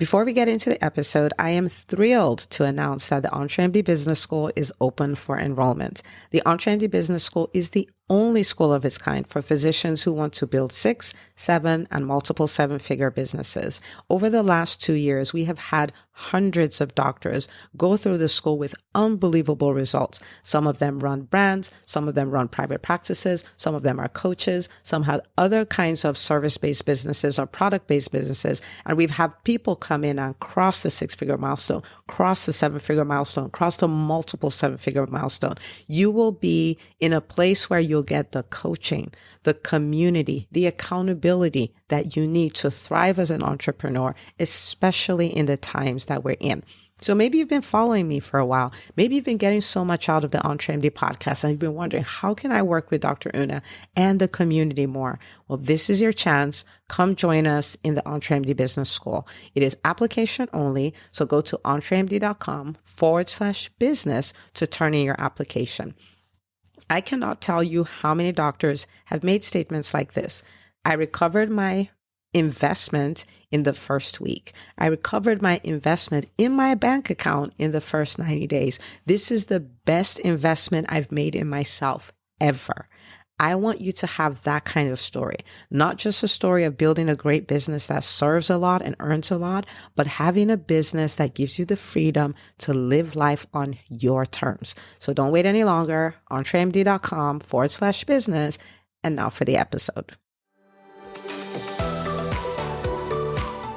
Before we get into the episode, I am thrilled to announce that the EntreMD Business School is open for enrollment. The EntreMD Business School is the only school of its kind for physicians who want to build 6, 7, and multiple 7-figure businesses. Over the last 2 years, we have had hundreds of doctors go through the school with unbelievable results. Some of them run brands, some of them run private practices, some of them are coaches, some have other kinds of service-based businesses or product-based businesses. And we've had people come in and cross the 6-figure milestone, cross the 7-figure milestone, cross the multiple 7-figure milestone. You will be in a place where you'll get the coaching, the community, the accountability that you need to thrive as an entrepreneur, especially in the times that we're in. So maybe you've been following me for a while. Maybe you've been getting so much out of the EntreMD podcast and you've been wondering, how can I work with Dr. Una and the community more? Well, this is your chance. Come join us in the EntreMD Business School. It is application only. So go to entremd.com/business to turn in your application. I cannot tell you how many doctors have made statements like this. I recovered my investment in the first week. I recovered my investment in my bank account in the first 90 days. This is the best investment I've made in myself ever. I want you to have that kind of story, not just a story of building a great business that serves a lot and earns a lot, but having a business that gives you the freedom to live life on your terms. So don't wait any longer. entremd.com/business. And now for the episode.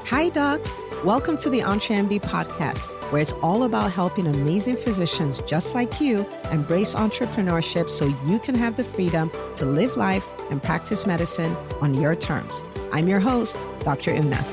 Hi, docs. Welcome to the EntreMD podcast, where it's all about helping amazing physicians just like you embrace entrepreneurship so you can have the freedom to live life and practice medicine on your terms. I'm your host, Dr. Una.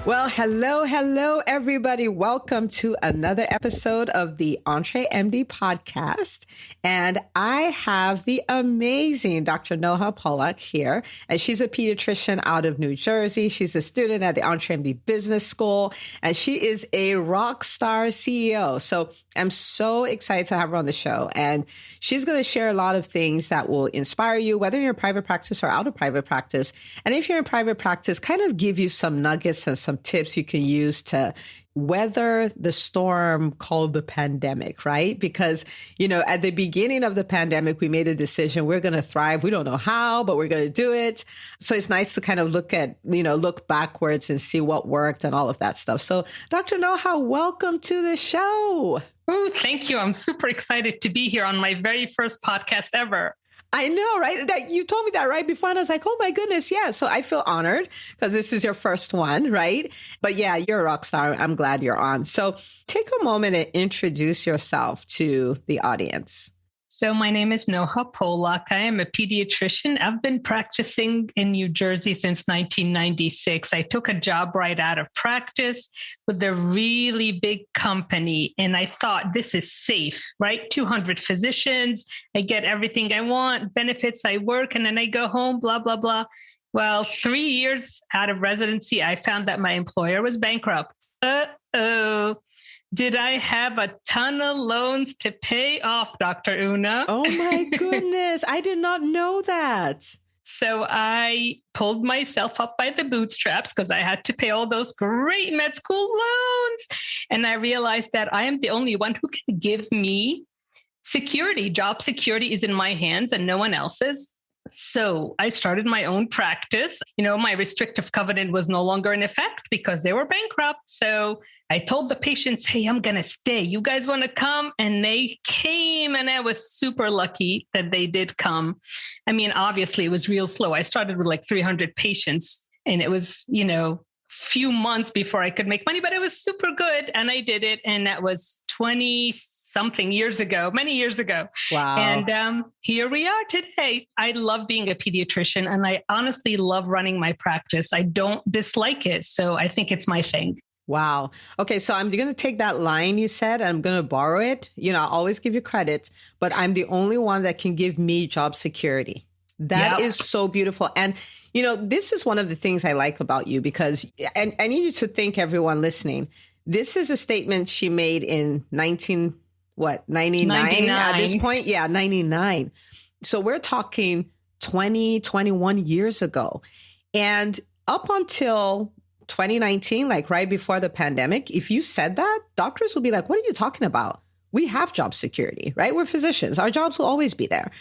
Well, hello, everybody. Welcome to another episode of the EntreMD podcast. And I have the amazing Dr. Noha Polack here. And she's a pediatrician out of New Jersey. She's a student at the EntreMD Business School. And she is a rockstar CEO. So I'm so excited to have her on the show. And she's going to share a lot of things that will inspire you, whether you're in private practice or out of private practice. And if you're in private practice, kind of give you some nuggets and some tips you can use to weather the storm called the pandemic, right? Because, at the beginning of the pandemic, we made a decision, we're going to thrive. We don't know how, but we're going to do it. So it's nice to kind of look backwards and see what worked and all of that stuff. So Dr. Noha, welcome to the show. Oh, thank you. I'm super excited to be here on my very first podcast ever. I know, right? That you told me that right before, and I was like, oh my goodness, yeah. So I feel honored because this is your first one, right? But yeah, you're a rock star. I'm glad you're on. So take a moment and introduce yourself to the audience. So my name is Noha Polack. I am a pediatrician. I've been practicing in New Jersey since 1996. I took a job right out of practice with a really big company. And I thought, this is safe, right? 200 physicians. I get everything I want, benefits, I work, and then I go home, blah, blah, blah. Well, 3 years out of residency, I found that my employer was bankrupt. Uh-oh. Did I have a ton of loans to pay off, Dr. Una? Oh my goodness. I did not know that. So I pulled myself up by the bootstraps because I had to pay all those great med school loans. And I realized that I am the only one who can give me security. Job security is in my hands and no one else's. So I started my own practice. My restrictive covenant was no longer in effect because they were bankrupt. So I told the patients, hey, I'm going to stay. You guys want to come? And they came, and I was super lucky that they did come. I mean, obviously it was real slow. I started with like 300 patients and it was, few months before I could make money, but it was super good. And I did it. And that was 20-something years ago, many years ago. Wow. And here we are today. I love being a pediatrician and I honestly love running my practice. I don't dislike it. So I think it's my thing. Wow. Okay. So I'm going to take that line you said, and I'm going to borrow it. I always give you credit, but I'm the only one that can give me job security. That is so beautiful. And, this is one of the things I like about you because, and I need you to think, everyone listening, this is a statement she made in 99 at this point? Yeah, 99. So we're talking 20, 21 years ago. And up until 2019, like right before the pandemic, if you said that, doctors will be like, what are you talking about? We have job security, right? We're physicians. Our jobs will always be there.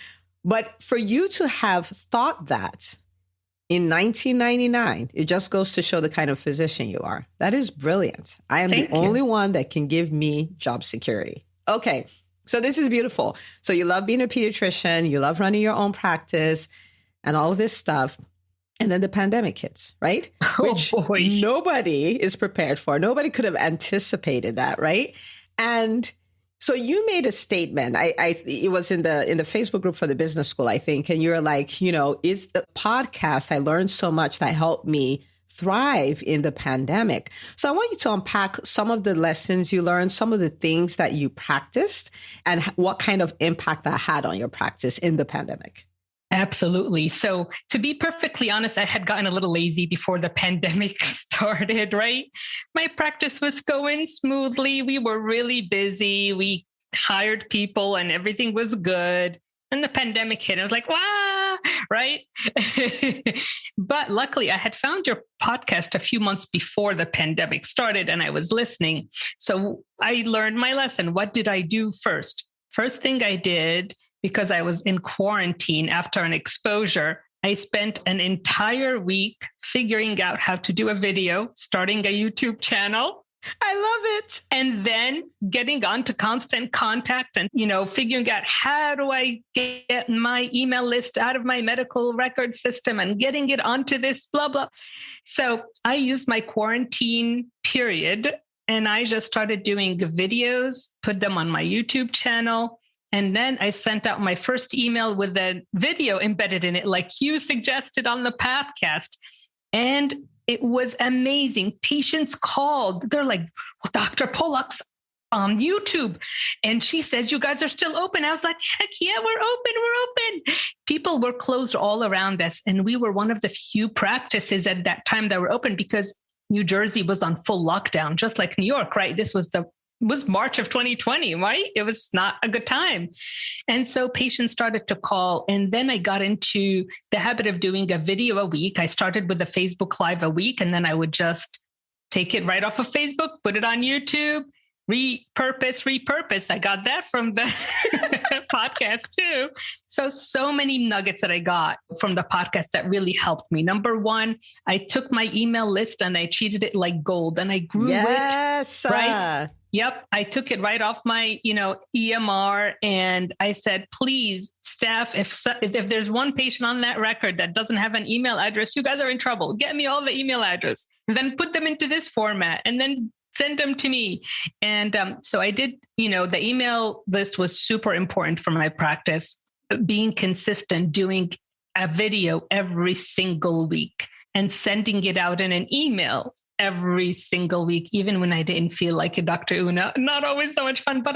But for you to have thought that in 1999, it just goes to show the kind of physician you are. That is brilliant. I am the only one that can give me job security. Okay, so this is beautiful. So you love being a pediatrician, you love running your own practice and all of this stuff. And then the pandemic hits, right? Which nobody is prepared for. Nobody could have anticipated that, right? And so you made a statement. It was in the Facebook group for the business school, I think. And you're like, it's the podcast. I learned so much that helped me thrive in the pandemic. So I want you to unpack some of the lessons you learned, some of the things that you practiced, and what kind of impact that had on your practice in the pandemic. Absolutely. So to be perfectly honest, I had gotten a little lazy before the pandemic started, right? My practice was going smoothly. We were really busy. We hired people and everything was good. And the pandemic hit. I was like, wow, right? But luckily, I had found your podcast a few months before the pandemic started and I was listening. So I learned my lesson. What did I do first? First thing I did, because I was in quarantine after an exposure, I spent an entire week figuring out how to do a video, starting a YouTube channel. I love it. And then getting on to Constant Contact and, figuring out how do I get my email list out of my medical record system and getting it onto this blah, blah. So I used my quarantine period and I just started doing videos, put them on my YouTube channel. And then I sent out my first email with a video embedded in it, like you suggested on the podcast. And it was amazing. Patients called. They're like, well, Dr. Polack's on YouTube. And she says, you guys are still open. I was like, heck yeah, we're open. People were closed all around us. And we were one of the few practices at that time that were open because New Jersey was on full lockdown, just like New York, right? This was March of 2020, right? It was not a good time. And so patients started to call. And then I got into the habit of doing a video a week. I started with a Facebook Live a week, and then I would just take it right off of Facebook, put it on YouTube, repurpose. I got that from the podcast too. So many nuggets that I got from the podcast that really helped me. Number one, I took my email list and I treated it like gold and I grew it. Right? Yep. I took it right off my, EMR and I said, please, staff, if there's one patient on that record that doesn't have an email address, you guys are in trouble. Get me all the email address and then put them into this format and then send them to me. And so I did, the email list was super important for my practice, being consistent, doing a video every single week and sending it out in an email every single week, even when I didn't feel like it, Dr. Una. Not always so much fun, but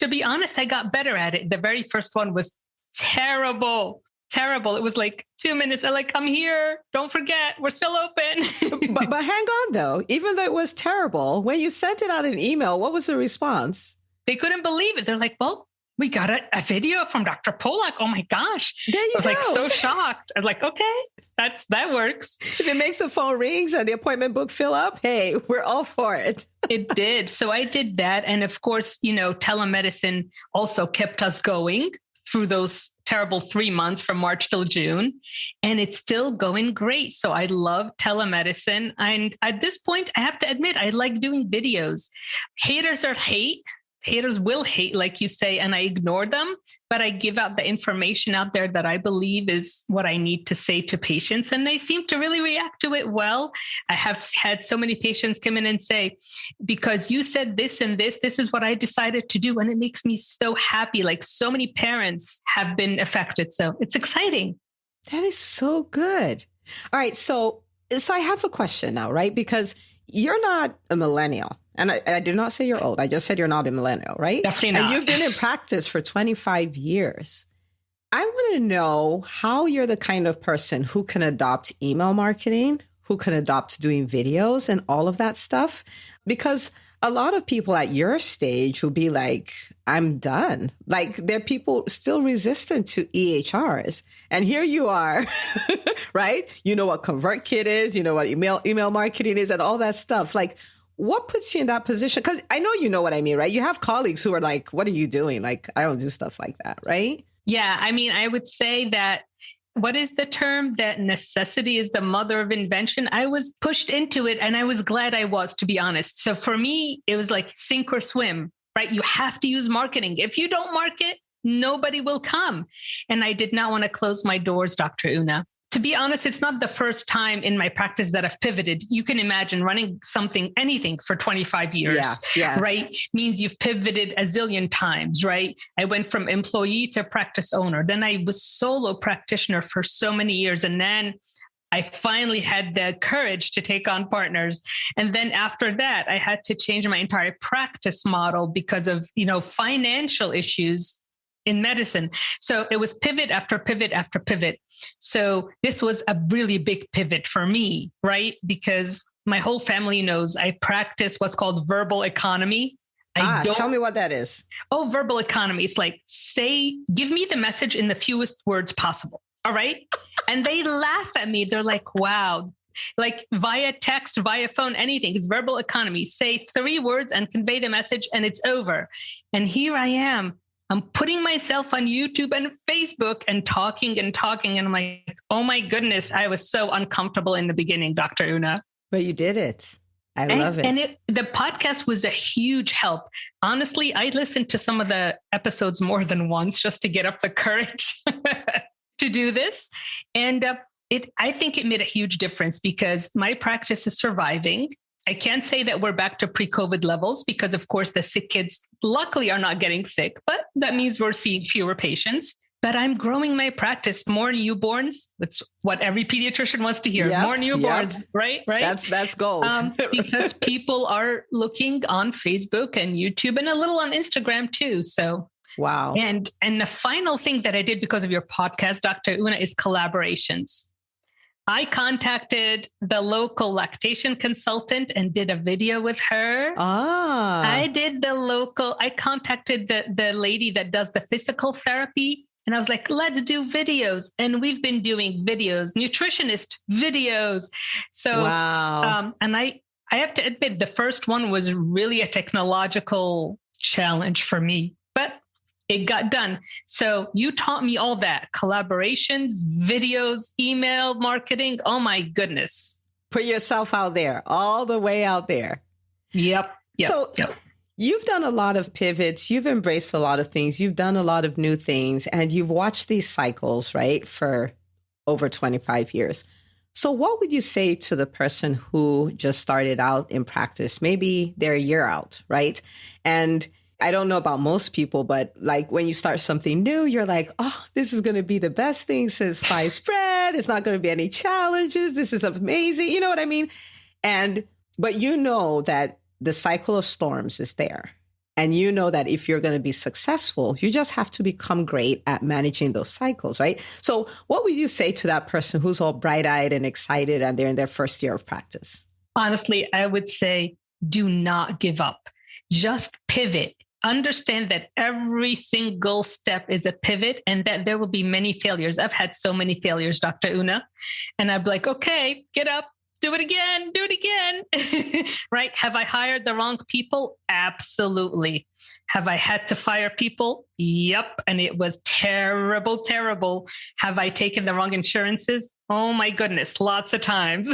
to be honest, I got better at it. The very first one was terrible. It was like 2 minutes. I'm like, I'm here. Don't forget, we're still open. but hang on, though. Even though it was terrible, when you sent it out in email, what was the response? They couldn't believe it. They're like, well, we got a video from Dr. Polack. Oh my gosh. There you go. I was like so shocked. I was like, okay, that works. If it makes the phone rings and the appointment book fill up, hey, we're all for it. It did. So I did that. And of course, telemedicine also kept us going through those terrible 3 months from March till June. And it's still going great. So I love telemedicine. And at this point, I have to admit, I like doing videos. Haters will hate, like you say, and I ignore them, but I give out the information out there that I believe is what I need to say to patients. And they seem to really react to it well. I have had so many patients come in and say, because you said this and this is what I decided to do. And it makes me so happy. Like so many parents have been affected. So it's exciting. That is so good. All right. So I have a question now, right? Because you're not a millennial. And I did not say you're old. I just said you're not a millennial, right? Definitely not. And you've been in practice for 25 years. I want to know how you're the kind of person who can adopt email marketing, who can adopt doing videos and all of that stuff. Because a lot of people at your stage will be like, I'm done. Like there are people still resistant to EHRs. And here you are, right? You know what ConvertKit is, you know what email marketing is and all that stuff. Like what puts you in that position? Because I know you know what I mean, right? You have colleagues who are like, what are you doing? Like, I don't do stuff like that, right? Yeah. I mean, I would say that what is the term? That necessity is the mother of invention. I was pushed into it and I was glad I was, to be honest. So for me, it was like sink or swim, right? You have to use marketing. If you don't market, nobody will come. And I did not want to close my doors, Dr. Una. To be honest, it's not the first time in my practice that I've pivoted. You can imagine running anything for 25 years, right? Means you've pivoted a zillion times, right? I went from employee to practice owner. Then I was solo practitioner for so many years. And then I finally had the courage to take on partners. And then after that, I had to change my entire practice model because of, financial issues in medicine. So it was pivot after pivot after pivot. So this was a really big pivot for me, right? Because my whole family knows I practice what's called verbal economy. Tell me what that is. Oh, verbal economy. It's like, give me the message in the fewest words possible. All right. And they laugh at me. They're like, wow, like via text, via phone, anything. It's verbal economy. Say 3 words and convey the message and it's over. And here I am. I'm putting myself on YouTube and Facebook and talking. And I'm like, oh my goodness, I was so uncomfortable in the beginning, Dr. Una. But you did it. I love it. And the podcast was a huge help. Honestly, I listened to some of the episodes more than once just to get up the courage to do this. And I think it made a huge difference because my practice is surviving. I can't say that we're back to pre-COVID levels because, of course, the sick kids luckily are not getting sick, but that means we're seeing fewer patients. But I'm growing my practice, more newborns. That's what every pediatrician wants to hear. More newborns, right? That's gold. Because people are looking on Facebook and YouTube and a little on Instagram too. So wow. And the final thing that I did because of your podcast, Dr. Una, is collaborations. I contacted the local lactation consultant and did a video with her. I contacted the lady that does the physical therapy. And I was like, let's do videos. And we've been doing videos, nutritionist videos. So, wow. And I have to admit, the first one was really a technological challenge for me, but it got done. So you taught me all that: collaborations, videos, email marketing. Oh my goodness. Put yourself out there, all the way out there. Yep. You've done a lot of pivots. You've embraced a lot of things. You've done a lot of new things, and you've watched these cycles, right, for over 25 years. So what would you say to the person who just started out in practice? Maybe they're a year out, right? And I don't know about most people, but like when you start something new, you're like, oh, this is going to be the best thing since sliced bread. There's not going to be any challenges. This is amazing. You know what I mean? But you know that the cycle of storms is there. And you know that if you're going to be successful, you just have to become great at managing those cycles, right? So what would you say to that person who's all bright-eyed and excited and they're in their first year of practice? Honestly, I would say, do not give up. Just pivot. Understand that every single step is a pivot and that there will be many failures. I've had so many failures, Dr. Una. And I'm like, okay, get up, do it again. Right? Have I hired the wrong people? Absolutely. Have I had to fire people? Yep. And it was terrible. Have I taken the wrong insurances? Oh my goodness, lots of times.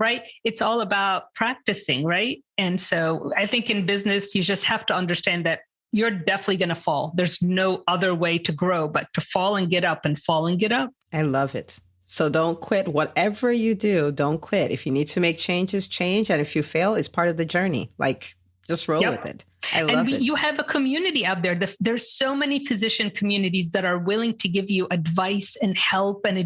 Right? It's all about practicing, right? And so I think in business, you just have to understand that you're definitely going to fall. There's no other way to grow but to fall and get up and fall and get up. I love it. So don't quit. Whatever you do, don't quit. If you need to make changes, change. And if you fail, it's part of the journey. Like, just roll with it. I love it. You have a community out there. There's so many physician communities that are willing to give you advice and help. And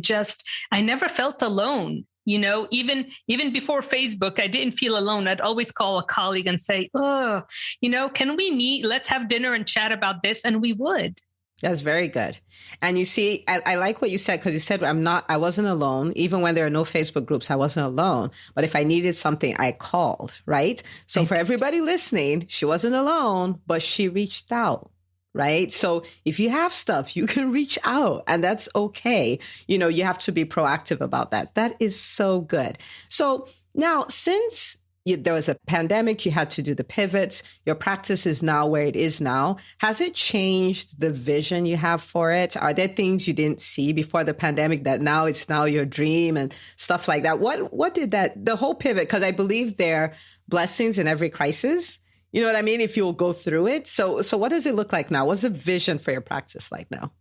I never felt alone. You know, even before Facebook, I didn't feel alone. I'd always call a colleague and say, can we meet? Let's have dinner and chat about this. And we would. That's very good. And you see, I like what you said, because you said, I wasn't alone. Even when there are no Facebook groups, I wasn't alone. But if I needed something, I called, right? So for everybody listening, she wasn't alone, but she reached out, right? So if you have stuff, you can reach out, and that's okay. You know, you have to be proactive about that. That is so good. So now, since there was a pandemic, you had to do the pivots. Your practice is now where it is now. Has it changed the vision you have for it? Are there things you didn't see before the pandemic that now it's now your dream and stuff like that? What did the whole pivot, because I believe there are blessings in every crisis. You know what I mean? If you'll go through it. So what does it look like now? What's the vision for your practice like now?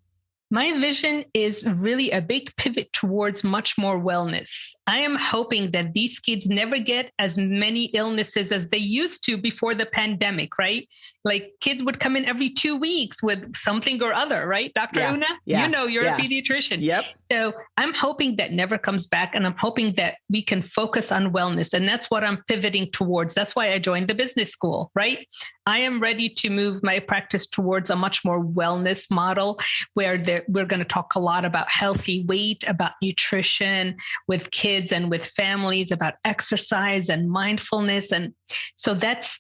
My vision is really a big pivot towards much more wellness. I am hoping that these kids never get as many illnesses as they used to before the pandemic, right? Like kids would come in every 2 weeks with something or other, right? Dr. Una, you know, you're a pediatrician. Yep. So I'm hoping that never comes back. And I'm hoping that we can focus on wellness. And that's what I'm pivoting towards. That's why I joined the business school, right? I am ready to move my practice towards a much more wellness model where we're going to talk a lot about healthy weight, about nutrition with kids and with families, about exercise and mindfulness. And so that's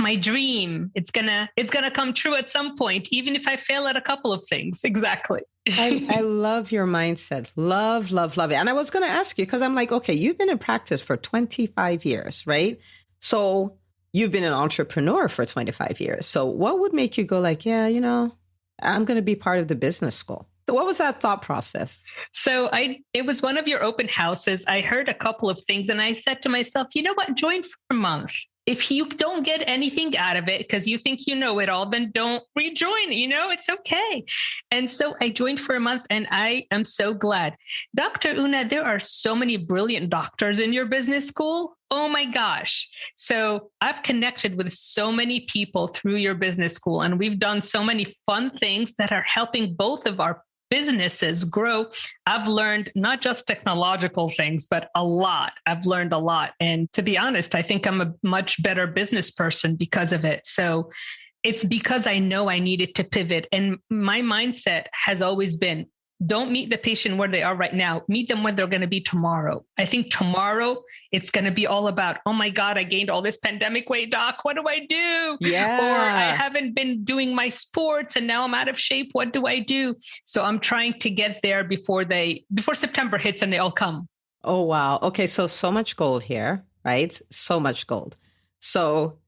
my dream. It's gonna come true at some point, even if I fail at a couple of things. Exactly. I love your mindset. Love, love, love it. And I was going to ask you, because I'm like, okay, you've been in practice for 25 years, right? So you've been an entrepreneur for 25 years. So what would make you go like, yeah, you know, I'm going to be part of the business school? So what was that thought process? So it was one of your open houses. I heard a couple of things and I said to myself, you know what, join for a month. If you don't get anything out of it because you think you know it all, then don't rejoin. You know, it's okay. And so I joined for a month and I am so glad. Dr. Una, there are so many brilliant doctors in your business school. Oh my gosh. So I've connected with so many people through your business school, and we've done so many fun things that are helping both of our businesses grow. I've learned not just technological things, but a lot. I've learned a lot. And to be honest, I think I'm a much better business person because of it. So it's because I know I needed to pivot. And my mindset has always been, don't meet the patient where they are right now. Meet them where they're going to be tomorrow. I think tomorrow it's going to be all about, oh my God, I gained all this pandemic weight, doc. What do I do? Yeah. Or I haven't been doing my sports and now I'm out of shape. What do I do? So I'm trying to get there before September hits and they all come. Oh, wow. Okay. So much gold here, right? So much gold. So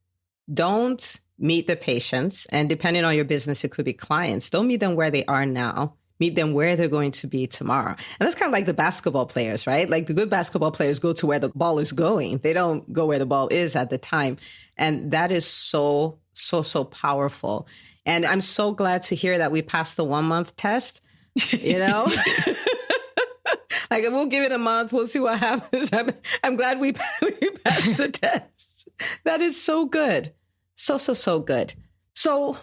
don't meet the patients, and depending on your business, it could be clients. Don't meet them where they are now. Meet them where they're going to be tomorrow. And that's kind of like the basketball players, right? Like the good basketball players go to where the ball is going. They don't go where the ball is at the time. And that is so powerful. And I'm so glad to hear that we passed the 1 month test, you know? Like we'll give it a month. We'll see what happens. I'm glad we passed the test. That is so good. So good. So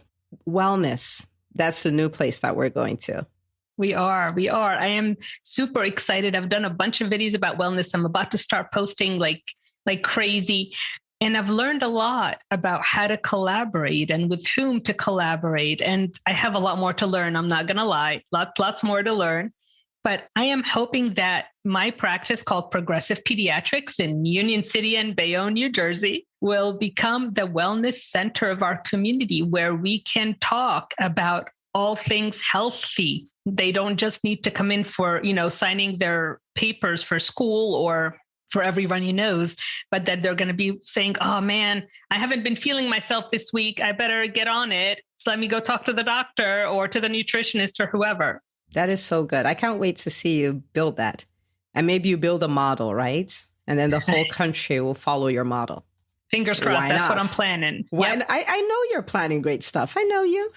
wellness, that's the new place that we're going to. We are. I am super excited. I've done a bunch of videos about wellness. I'm about to start posting like crazy. And I've learned a lot about how to collaborate and with whom to collaborate. And I have a lot more to learn. I'm not going to lie. Lots more to learn. But I am hoping that my practice called Progressive Pediatrics in Union City and Bayonne, New Jersey, will become the wellness center of our community where we can talk about all things healthy. They don't just need to come in for, signing their papers for school or for every runny nose, but that they're going to be saying, oh man, I haven't been feeling myself this week. I better get on it. So let me go talk to the doctor or to the nutritionist or whoever. That is so good. I can't wait to see you build that. And maybe you build a model, right? And then the whole country will follow your model. Fingers crossed. That's what I'm planning. Yep. I know you're planning great stuff. I know you.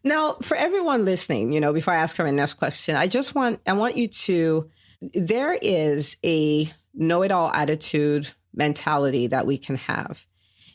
Now, for everyone listening, before I ask her my next question, I want you to, there is a know-it-all attitude mentality that we can have.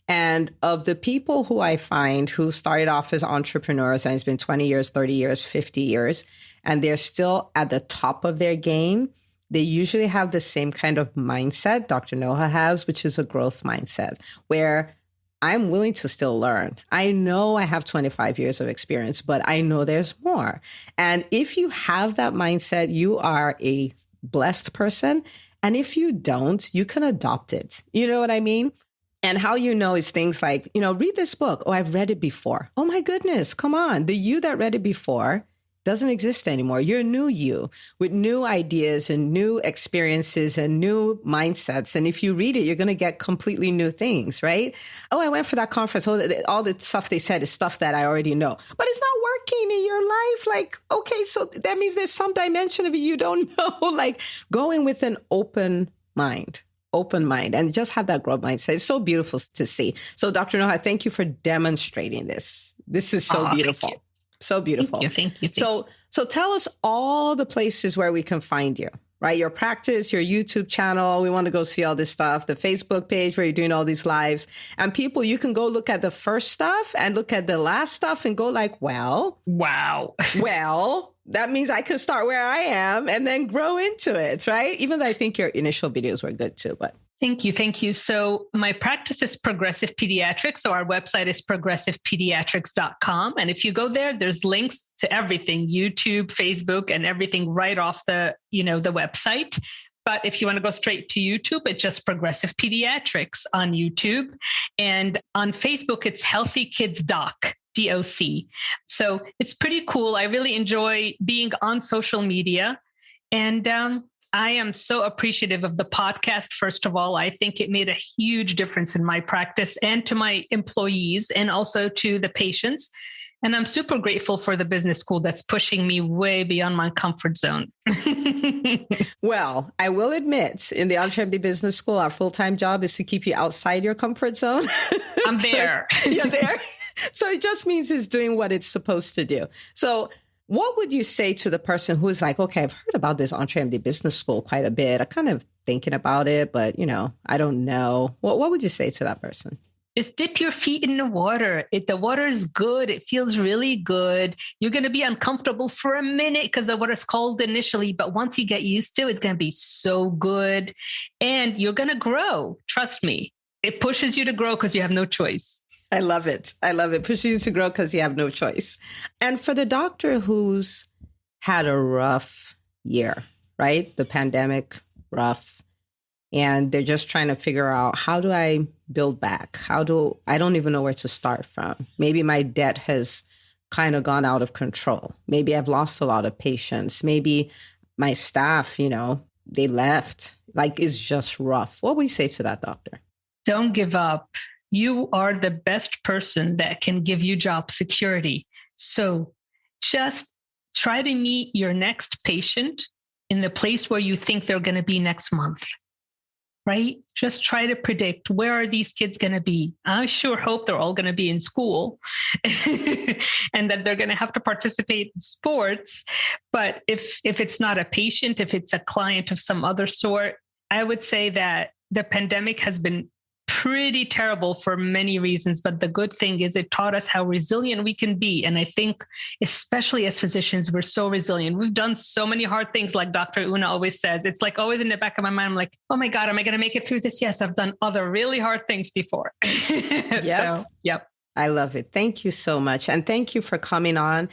And of the people who I find who started off as entrepreneurs, and it's been 20 years, 30 years, 50 years, and they're still at the top of their game, they usually have the same kind of mindset Dr. Noha has, which is a growth mindset, where I'm willing to still learn. I know I have 25 years of experience, but I know there's more. And if you have that mindset, you are a blessed person. And if you don't, you can adopt it. You know what I mean? And how you know is things like, read this book. Oh, I've read it before. Oh my goodness, come on. The you that read it before doesn't exist anymore. You're new you with new ideas and new experiences and new mindsets. And if you read it, you're going to get completely new things, right? Oh, I went for that conference. Oh, all the stuff they said is stuff that I already know, but it's not working in your life. Like, okay, so that means there's some dimension of it you don't know, like going with an open mind and just have that growth mindset. It's so beautiful to see. So Dr. Noha, thank you for demonstrating this. This is so beautiful. So beautiful. Thank you. So tell us all the places where we can find you, right? Your practice, your YouTube channel. We want to go see all this stuff, the Facebook page where you're doing all these lives. And people, you can go look at the first stuff and look at the last stuff and go like, well, wow. Well, that means I can start where I am and then grow into it, right? Even though I think your initial videos were good too, but. Thank you. So my practice is Progressive Pediatrics. So our website is progressivepediatrics.com. And if you go there, there's links to everything, YouTube, Facebook, and everything right off the website. But if you want to go straight to YouTube, it's just Progressive Pediatrics on YouTube. And on Facebook, it's Healthy Kids Doc. DOC. So it's pretty cool. I really enjoy being on social media. And I am so appreciative of the podcast. First of all, I think it made a huge difference in my practice and to my employees and also to the patients. And I'm super grateful for the business school that's pushing me way beyond my comfort zone. Well, I will admit, in the EntreMD Business School, our full-time job is to keep you outside your comfort zone. I'm there. So, you're there. So it just means it's doing what it's supposed to do. So what would you say to the person who is like, okay, I've heard about this EntreMD Business School quite a bit. I'm kind of thinking about it, but, I don't know. What would you say to that person? Just dip your feet in the water. The water is good. It feels really good. You're going to be uncomfortable for a minute because the water's cold initially, but once you get used to it, it's going to be so good. And you're going to grow. Trust me. It pushes you to grow because you have no choice. I love it. Pushes you to grow because you have no choice. And for the doctor who's had a rough year, right? The pandemic, rough. And they're just trying to figure out, how do I build back? I don't even know where to start from. Maybe my debt has kind of gone out of control. Maybe I've lost a lot of patients. Maybe my staff, they left. Like, it's just rough. What would you say to that doctor? Don't give up. You are the best person that can give you job security. So just try to meet your next patient in the place where you think they're going to be next month, right? Just try to predict, where are these kids going to be? I sure hope they're all going to be in school and that they're going to have to participate in sports. But if it's not a patient, if it's a client of some other sort, I would say that the pandemic has been pretty terrible for many reasons, but the good thing is it taught us how resilient we can be. And I think, especially as physicians, we're so resilient. We've done so many hard things, like Dr. Una always says. It's like always in the back of my mind, I'm like, oh my God, am I going to make it through this? Yes, I've done other really hard things before. Yep. So, yep. I love it. Thank you so much. And thank you for coming on.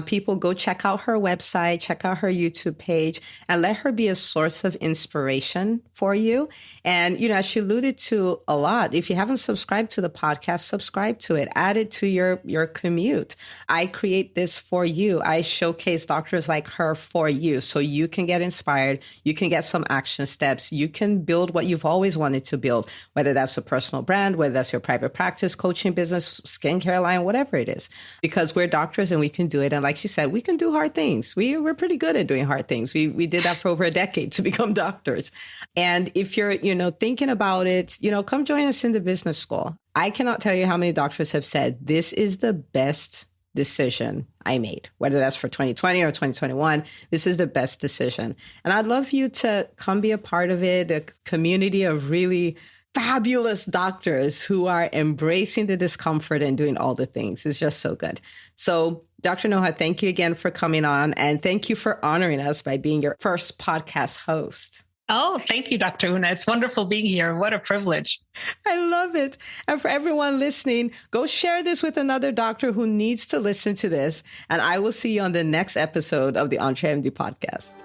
People, go check out her website, check out her YouTube page, and let her be a source of inspiration for you. And, as she alluded to a lot, if you haven't subscribed to the podcast, subscribe to it, add it to your commute. I create this for you. I showcase doctors like her for you, so you can get inspired. You can get some action steps. You can build what you've always wanted to build, whether that's a personal brand, whether that's your private practice, coaching business, skincare line, whatever it is, because we're doctors and we can do it. And like she said, we can do hard things. We're pretty good at doing hard things. We did that for over a decade to become doctors. And if you're, thinking about it, come join us in the business school. I cannot tell you how many doctors have said, this is the best decision I made, whether that's for 2020 or 2021, this is the best decision. And I'd love you to come be a part of it, a community of really fabulous doctors who are embracing the discomfort and doing all the things. It's just so good. So Dr. Noha, thank you again for coming on, and thank you for honoring us by being your first podcast host. Oh, thank you, Dr. Una. It's wonderful being here. What a privilege. I love it. And for everyone listening, go share this with another doctor who needs to listen to this. And I will see you on the next episode of the EntreMD podcast.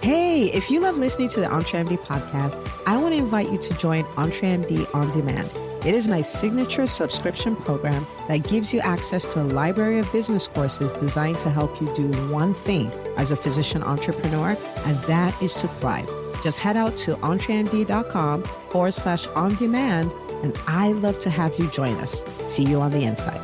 Hey, if you love listening to the EntreMD podcast, I want to invite you to join EntreMD On Demand. It is my signature subscription program that gives you access to a library of business courses designed to help you do one thing as a physician entrepreneur, and that is to thrive. Just head out to EntreMD.com/on demand, and I'd love to have you join us. See you on the inside.